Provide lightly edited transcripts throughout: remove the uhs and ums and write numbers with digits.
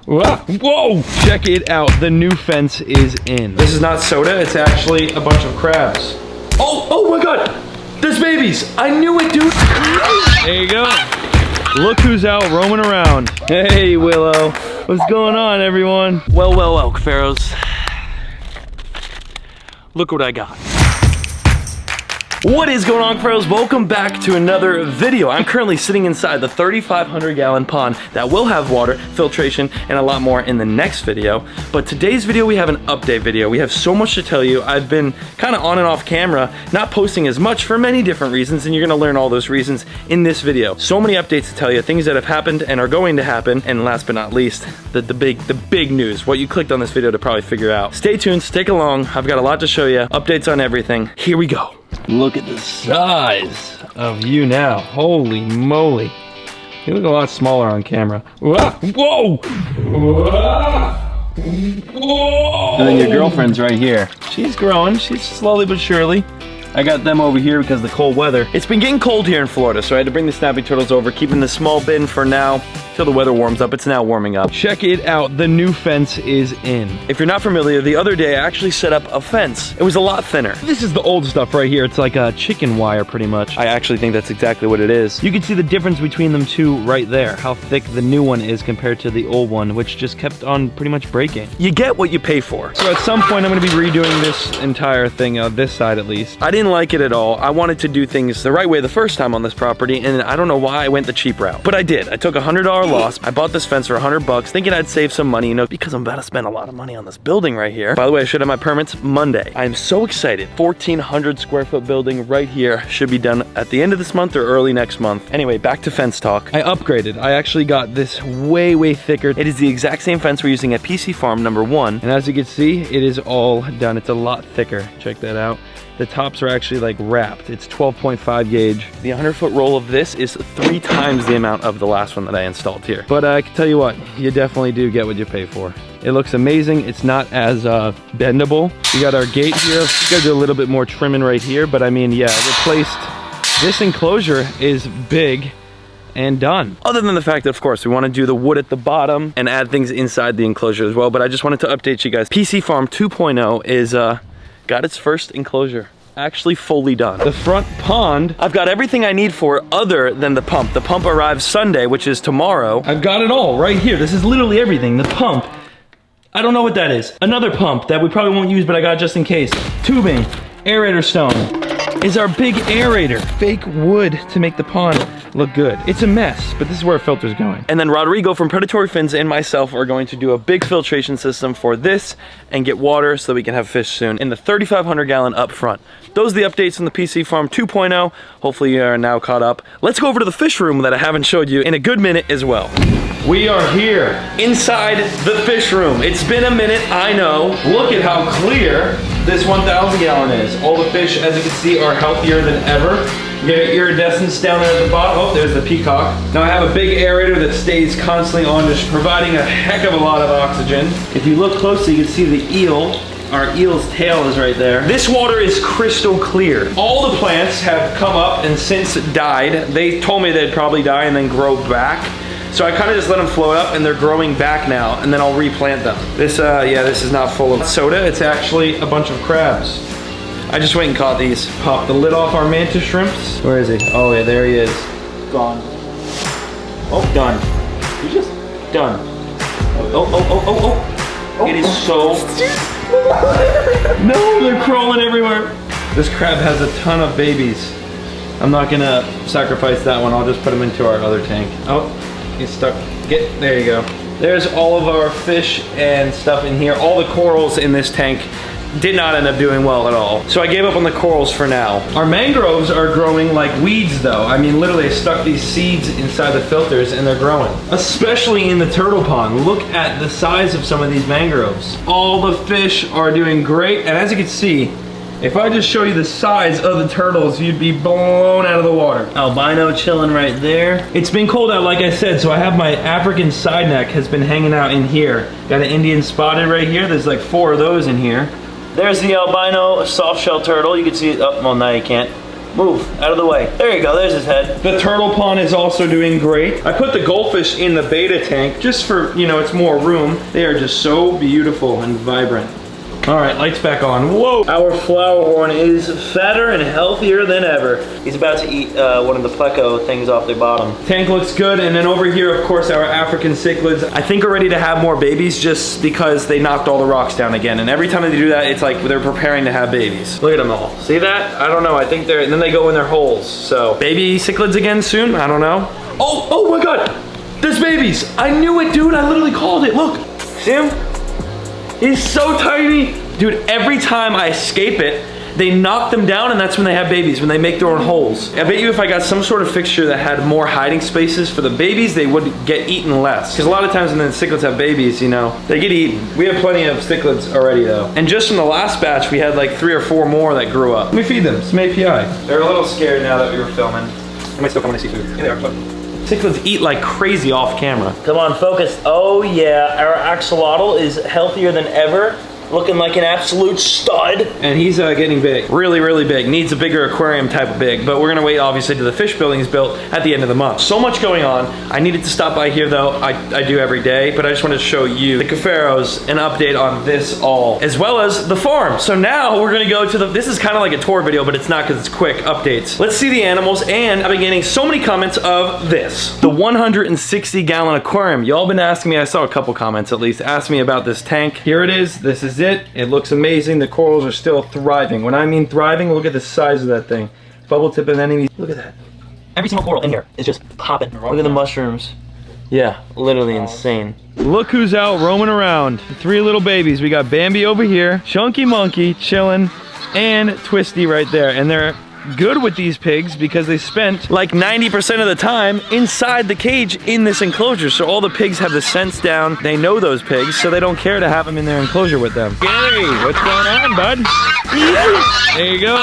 Whoa! Check it out, the new fence is in. This is not soda, it's actually a bunch of crabs. Oh my God! There's babies! I knew it, dude! There you go. Look who's out roaming around. Hey, Willow. What's going on, everyone? Well, Cuffaros. Look what I got. What is going on, Cuffaros? Welcome back to another video. I'm currently sitting inside the 3,500 gallon pond that will have water, filtration, and a lot more in the next video. But today's video, we have an update video. We have so much to tell you. I've been kind of on and off camera, not posting as much for many different reasons, and you're gonna learn all those reasons in this video. So many updates to tell you, things that have happened and are going to happen, and last but not least, the big news, what you clicked on this video to probably figure out. Stay tuned, stick along. I've got a lot to show you, updates on everything. Here we go. Look at the size of you now. Holy moly. You look a lot smaller on camera. Whoa! And then your girlfriend's right here. She's growing. She's slowly but surely. I got them over here because of the cold weather. It's been getting cold here in Florida, so I had to bring the snapping turtles over, keeping the small bin for now till the weather warms up. It's now warming up. Check it out, the new fence is in. If you're not familiar, the other day I actually set up a fence. It was a lot thinner. This is the old stuff right here. It's like a chicken wire pretty much. I actually think that's exactly what it is. You can see the difference between them two right there, how thick the new one is compared to the old one, which just kept on pretty much breaking. You get what you pay for. So at some point I'm gonna be redoing this entire thing, this side at least. I didn't like it at all. I wanted to do things the right way the first time on this property, and I don't know why I went the cheap route. But I did. I took a $100 loss. I bought this fence for 100 bucks, thinking I'd save some money, you know, because I'm about to spend a lot of money on this building right here. By the way, I should have my permits Monday. I am so excited. 1,400 square foot building right here. Should be done at the end of this month or early next month. Anyway, back to fence talk. I upgraded. I actually got this way thicker. It is the exact same fence we're using at PC Farm #1. And as you can see, it is all done. It's a lot thicker. Check that out. The tops are actually like wrapped. It's 12.5 gauge. The 100-foot roll of this is 3 times the amount of the last one that I installed here. But I can tell you what, you definitely do get what you pay for. It looks amazing. It's not as bendable. We got our gate here. We gotta do a little bit more trimming right here, but I mean, yeah, replaced. This enclosure is big and done. Other than the fact that, of course, we want to do the wood at the bottom and add things inside the enclosure as well, but I just wanted to update you guys. PC Farm 2.0 is got its first enclosure actually fully done. The front pond, I've got everything I need for other than the pump. The pump arrives Sunday, which is tomorrow. I've got it all right here. This is literally everything. The pump, I don't know what that is. Another pump that we probably won't use, but I got just in case. Tubing, aerator stone is our big aerator. Fake wood to make the pond look good. It's a mess, but this is where our filter's going. And then Rodrigo from Predatory Fins and myself are going to do a big filtration system for this and get water so that we can have fish soon in the 3,500 gallon up front. Those are the updates on the PC Farm 2.0. Hopefully you are now caught up. Let's go over to the fish room that I haven't showed you in a good minute as well. We are here inside the fish room. It's been a minute, I know. Look at how clear this 1,000 gallon is. All the fish, as you can see, are healthier than ever. You got iridescence down there at the bottom. Oh, there's the peacock. Now I have a big aerator that stays constantly on, just providing a heck of a lot of oxygen. If you look closely, you can see the eel. Our eel's tail is right there. This water is crystal clear. All the plants have come up and since died. They told me they'd probably die and then grow back. So I kind of just let them float up and they're growing back now, and then I'll replant them. This, yeah, this is not full of soda. It's actually a bunch of crabs. I just went and caught these. Popped the lid off our mantis shrimps. Where is he? Oh yeah, there he is. Gone. Oh, done. You just done. Oh. It is so... No, they're crawling everywhere. This crab has a ton of babies. I'm not gonna sacrifice that one. I'll just put them into our other tank. Oh, he's stuck. There you go. There's all of our fish and stuff in here. All the corals in this tank did not end up doing well at all. So I gave up on the corals for now. Our mangroves are growing like weeds though. I mean, literally I stuck these seeds inside the filters and they're growing. Especially in the turtle pond. Look at the size of some of these mangroves. All the fish are doing great. And as you can see, if I just show you the size of the turtles, you'd be blown out of the water. Albino chilling right there. It's been cold out, like I said, so I have my African side neck has been hanging out in here. Got an Indian spotted right here. There's like 4 of those in here. There's the albino soft shell turtle. You can see it. Oh, well, now you can't. move out of the way. There you go, there's his head. The turtle pond is also doing great. I put the goldfish in the beta tank just for, you know, it's more room. They are just so beautiful and vibrant. All right, lights back on. Whoa! Our flower horn is fatter and healthier than ever. He's about to eat one of the pleco things off their bottom. Tank looks good, and then over here, of course, our African cichlids. I think are ready to have more babies just because they knocked all the rocks down again. And every time they do that, it's like they're preparing to have babies. Look at them all. See that? I don't know. I think they're, and then they go in their holes. So baby cichlids again soon? I don't know. Oh my God! There's babies! I knew it, dude. I literally called it. Look, see him? He's so tiny. Dude, every time I escape it, they knock them down and that's when they have babies, when they make their own holes. I bet you if I got some sort of fixture that had more hiding spaces for the babies, they would get eaten less. Because a lot of times when the cichlids have babies, you know, they get eaten. We have plenty of cichlids already though. And just from the last batch, we had like 3 or 4 more that grew up. Let me feed them, some API. They're a little scared now that we were filming. I might still come when I see food. Here they are. Cichlids eat like crazy off camera. Come on, focus. Oh yeah, our axolotl is healthier than ever. Looking like an absolute stud. And he's getting big. Really, really big. Needs a bigger aquarium type of big, but we're gonna wait obviously till the fish building is built at the end of the month. So much going on. I needed to stop by here though. I do every day, but I just wanted to show you the Cuffaros, an update on this all, as well as the farm. So now we're gonna go to the, this is kind of like a tour video, but it's not because it's quick updates. Let's see the animals, and I've been getting so many comments of this. The 160 gallon aquarium. Y'all been asking me, I saw a couple comments at least, asked me about this tank. Here it is, this is it. It looks amazing. The corals are still thriving. When I mean thriving, look at the size of that thing. Bubble tip anemone. Look at that. Every single coral in here is just popping. Look at the mushrooms. Yeah, literally insane. Look who's out roaming around. 3 little babies. We got Bambi over here, Chunky Monkey chilling, and Twisty right there. And they're good with these pigs because they spent like 90% of the time inside the cage in this enclosure. So all the pigs have the scents down. They know those pigs, so they don't care to have them in their enclosure with them. Gary, what's going on, bud? There you go.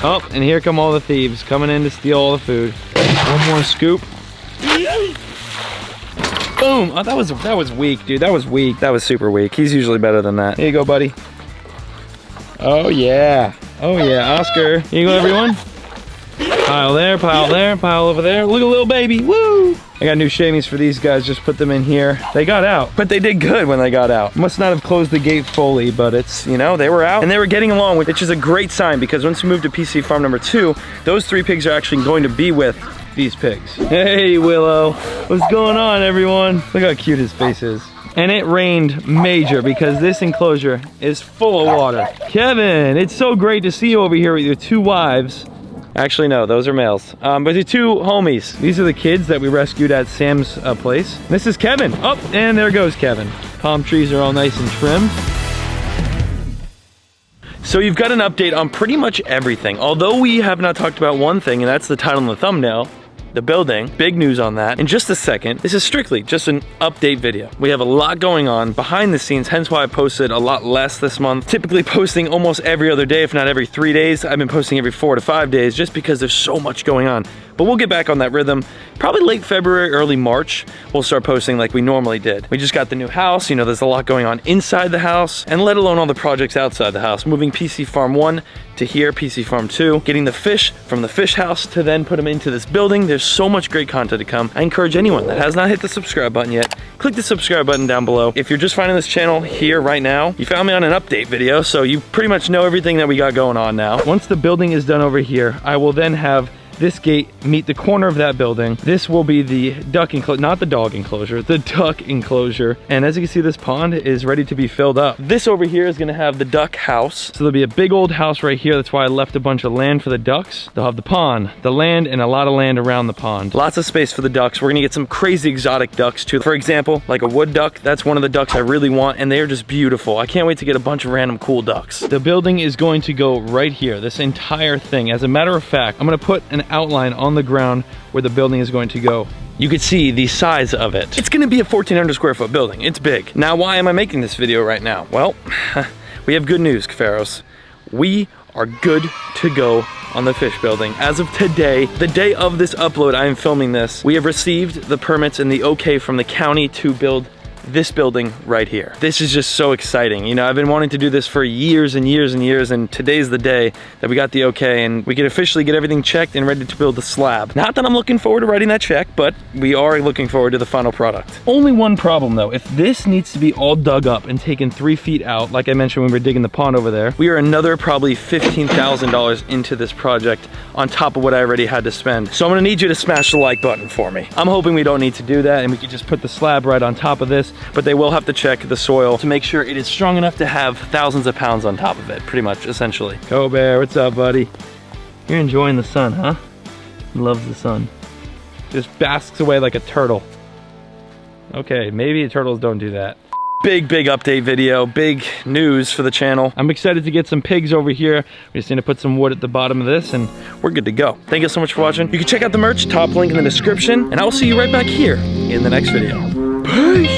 Oh, and here come all the thieves coming in to steal all the food. One more scoop. Boom. Oh, that was weak, dude. That was weak. That was super weak. He's usually better than that. Here you go, buddy. Oh yeah. Oh yeah, Oscar. Here you go, everyone. Pile there, pile over there. Look at little baby, woo! I got new shavings for these guys, just put them in here. They got out, but they did good when they got out. Must not have closed the gate fully, but it's, you know, they were out and they were getting along, which is a great sign because once we move to PC Farm number 2, those 3 pigs are actually going to be with these pigs. Hey, Willow. What's going on, everyone? Look how cute his face is. And it rained major because this enclosure is full of water. Kevin, it's so great to see you over here with your 2 wives. Actually, no, those are males. But the 2 homies. These are the kids that we rescued at Sam's place. This is Kevin. Oh, and there goes Kevin. Palm trees are all nice and trimmed. So you've got an update on pretty much everything. Although we have not talked about one thing, and that's the title and the thumbnail. The building, big news on that. In just a second, this is strictly just an update video. We have a lot going on behind the scenes, hence why I posted a lot less this month. Typically posting almost every other day, if not every 3 days. I've been posting every 4 to 5 days just because there's so much going on. But we'll get back on that rhythm. Probably late February, early March, we'll start posting like we normally did. We just got the new house, you know, there's a lot going on inside the house, and let alone all the projects outside the house. Moving PC Farm 1 to here, PC Farm 2, getting the fish from the fish house to then put them into this building. There's so much great content to come. I encourage anyone that has not hit the subscribe button yet, click the subscribe button down below. If you're just finding this channel here right now, you found me on an update video, so you pretty much know everything that we got going on now. Once the building is done over here, I will then have this gate meet the corner of that building. This will be the duck enclosure, not the dog enclosure, the duck enclosure. And as you can see, this pond is ready to be filled up. This over here is gonna have the duck house. So there'll be a big old house right here. That's why I left a bunch of land for the ducks. They'll have the pond, the land, and a lot of land around the pond. Lots of space for the ducks. We're gonna get some crazy exotic ducks too. For example, like a wood duck. That's one of the ducks I really want, and they're just beautiful. I can't wait to get a bunch of random cool ducks. The building is going to go right here, this entire thing. As a matter of fact, I'm gonna put an outline on the ground where the building is going to go. You could see the size of it. It's gonna be a 1,400 square foot building. It's big. Now, why am I making this video right now? Well, we have good news, Cuffaros. We are good to go on the fish building. As of today, the day of this upload, I am filming this, we have received the permits and the okay from the county to build this building right here. This is just so exciting. You know, I've been wanting to do this for years and years and years, and today's the day that we got the okay and we can officially get everything checked and ready to build the slab. Not that I'm looking forward to writing that check, but we are looking forward to the final product. Only one problem though, if this needs to be all dug up and taken 3 feet out, like I mentioned when we were digging the pond over there, we are another probably $15,000 into this project on top of what I already had to spend. So I'm gonna need you to smash the like button for me. I'm hoping we don't need to do that and we can just put the slab right on top of this, but they will have to check the soil to make sure it is strong enough to have thousands of pounds on top of it, pretty much, essentially. Go Bear, what's up, buddy? You're enjoying the sun, huh? He loves the sun. Just basks away like a turtle. Okay, maybe turtles don't do that. Big update video, big news for the channel. I'm excited to get some pigs over here. We just need to put some wood at the bottom of this and we're good to go. Thank you so much for watching. You can check out the merch, top link in the description, and I will see you right back here in the next video. Peace!